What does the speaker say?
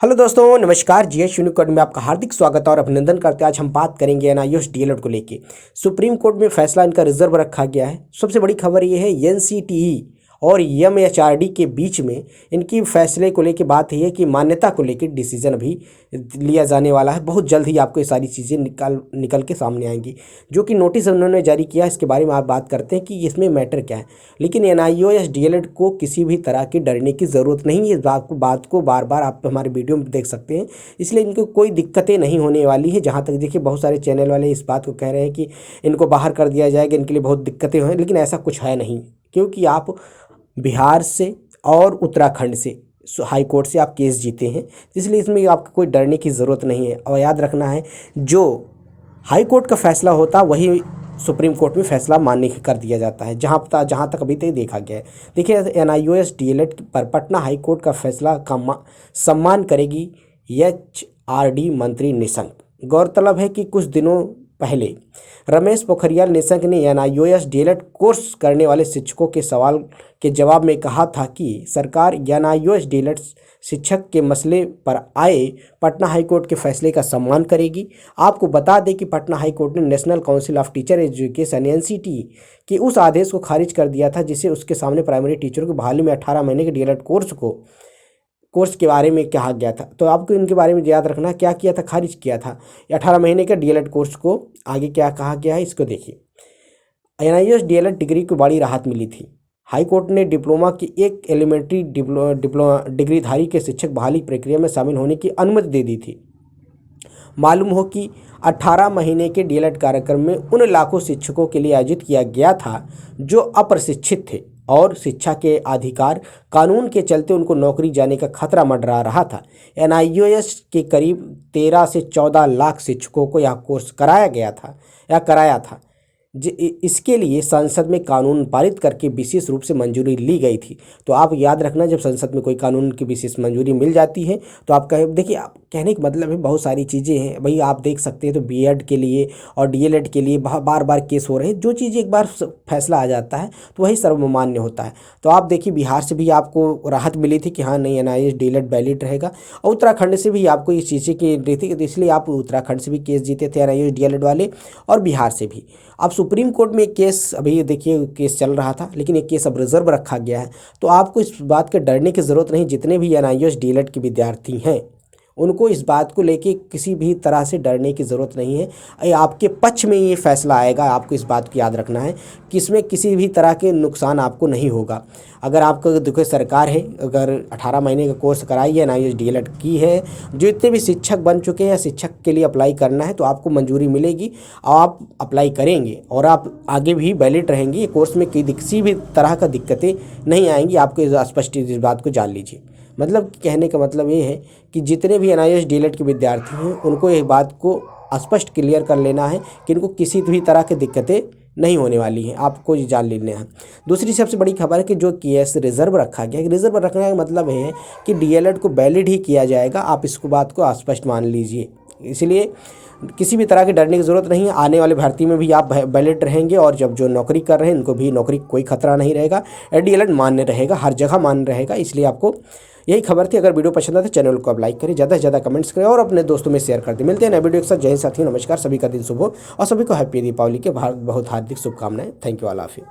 Hello दोस्तों, नमस्कार। GS Unicode में आपका हार्दिक स्वागत और अभिनंदन करते हैं। आज हम बात करेंगे एनआईओएस डीएलएड को लेके। सुप्रीम कोर्ट में फैसला इनका रिजर्व रखा गया है। सबसे बड़ी खबर ये है एनसीटीई और एमएचआरडी के बीच में इनकी फैसले को लेके बात है कि मान्यता को लेकर डिसीजन अभी लिया जाने वाला है। बहुत जल्द ही आपको ये सारी चीज़ें निकल के सामने आएंगी। जो कि नोटिस उन्होंने जारी किया, इसके बारे में आप बात करते हैं कि इसमें मैटर क्या है। लेकिन एनआईओएस डीएलएड को किसी भी तरह की डरने की ज़रूरत नहीं है। इस बात को बार बार आप हमारे वीडियो में देख सकते हैं। इसलिए इनको कोई दिक्कतें नहीं होने वाली है। जहाँ तक देखिए, बहुत सारे चैनल वाले इस बात को कह रहे हैं कि इनको बाहर कर दिया जाएगा, इनके लिए बहुत दिक्कतें हैं, लेकिन ऐसा कुछ है नहीं। क्योंकि आप बिहार से और उत्तराखंड से हाई कोर्ट से आप केस जीते हैं, इसलिए इसमें आपको कोई डरने की ज़रूरत नहीं है। और याद रखना है, जो हाई कोर्ट का फैसला होता वही सुप्रीम कोर्ट में फैसला मान्य कर दिया जाता है, जहाँ तक अभी तक देखा गया है। देखिए, एनआईओएस डीएलएड पर पटना हाई कोर्ट का फैसला का सम्मान करेगी एचआरडी मंत्री निशंक। गौरतलब है कि कुछ दिनों पहले रमेश पोखरियाल निशंक ने एनआईओएस डीएलएड कोर्स करने वाले शिक्षकों के सवाल के जवाब में कहा था कि सरकार एनआईओएस डीएलएड शिक्षक के मसले पर आए पटना हाईकोर्ट के फैसले का सम्मान करेगी। आपको बता दें कि पटना हाईकोर्ट ने national council of teacher education NCT के उस आदेश को खारिज कर दिया था, जिसे उसके सामने प्राइमरी टीचरों की बहाली में 18 महीने के डीएलएड कोर्स के बारे में कहा गया था। तो आपको इनके बारे में याद रखना, क्या किया था, खारिज किया था 18 महीने के डीएलएड कोर्स को। आगे क्या कहा गया है, इसको देखिए। एनआईओएस डीएलएड डिग्री को बड़ी राहत मिली थी। हाई कोर्ट ने डिप्लोमा की एक एलिमेंट्री डिग्रीधारी के शिक्षक बहाली प्रक्रिया में शामिल होने की अनुमति दे दी थी। मालूम हो कि 18 महीने के डीएलएड कार्यक्रम में उन लाखों शिक्षकों के लिए आयोजित किया गया था जो अप्रशिक्षित थे और शिक्षा के अधिकार कानून के चलते उनको नौकरी जाने का खतरा मंडरा रहा था। एनआईओएस के करीब 13 से 14 लाख शिक्षकों को यह कोर्स कराया था। इसके लिए संसद में कानून पारित करके विशेष रूप से मंजूरी ली गई थी। तो आप याद रखना, जब संसद में कोई कानून की विशेष मंजूरी मिल जाती है तो आप देखिए, आप कहने का मतलब है बहुत सारी चीज़ें हैं भाई। आप देख सकते हैं, तो बीएड के लिए और डीएलएड के लिए बार बार केस हो रहे हैं। जो चीज़ एक बार फैसला आ जाता है तो वही सर्वमान्य होता है। तो आप देखिए, बिहार से भी आपको राहत मिली थी कि हाँ नहीं, एनआईओएस डीएलएड वैलिड रहेगा, और उत्तराखंड से भी आपको इस चीज़ें की रही थी, इसलिए आप उत्तराखंड से भी केस जीते थे एनआईओएस डीएलएड वाले, और बिहार से भी। अब सुप्रीम कोर्ट में केस, अभी देखिए केस चल रहा था, लेकिन एक केस अब रिजर्व रखा गया है। तो आपको इस बात के डरने की ज़रूरत नहीं। जितने भी एनआईओएस डीएलएड के विद्यार्थी हैं, उनको इस बात को लेके किसी भी तरह से डरने की ज़रूरत नहीं है। ये आपके पक्ष में ये फैसला आएगा। आपको इस बात को याद रखना है कि इसमें किसी भी तरह के नुकसान आपको नहीं होगा। अगर आपको देखो, सरकार है, अगर 18 महीने का कोर्स कराई है, एनआईओएस डीएलएड की है, जो इतने भी शिक्षक बन चुके हैं या शिक्षक के लिए अप्लाई करना है, तो आपको मंजूरी मिलेगी, आप अप्लाई करेंगे और आप आगे भी वैलिड रहेंगे। ये कोर्स में किसी भी तरह का दिक्कतें नहीं आएंगी। आपको स्पष्ट इस बात को जान लीजिए। मतलब कहने का मतलब ये है कि जितने भी एनआईओएस डीएलएड के विद्यार्थी हैं, उनको ये बात को स्पष्ट क्लियर कर लेना है कि इनको किसी भी तरह की दिक्कतें नहीं होने वाली हैं। आपको ये जान लेना है। दूसरी सबसे बड़ी खबर है कि जो केस रिजर्व रखा गया है, रिजर्व रखने का मतलब है कि डीएलएड को वैलिड ही किया जाएगा। आप इसको बात को स्पष्ट मान लीजिए। इसलिए किसी भी तरह की डरने की ज़रूरत नहीं है। आने वाले भर्ती में भी आप वैलिड रहेंगे, और जब जो नौकरी कर रहे हैं उनको भी नौकरी कोई खतरा नहीं रहेगा। डीएलएड मान्य रहेगा, हर जगह मान्य रहेगा। इसलिए आपको यही खबर थी। अगर वीडियो पसंद आए तो चैनल को आप लाइक करें, ज़्यादा से ज़्यादा कमेंट्स करें और अपने दोस्तों में शेयर कर दें। मिलते हैं नए वीडियो के साथ। जय हिंद साथियों, नमस्कार। सभी का दिन शुभ हो और सभी को हैप्पी दीपावली के बहुत बहुत हार्दिक शुभकामनाएं। Thank you, all of you.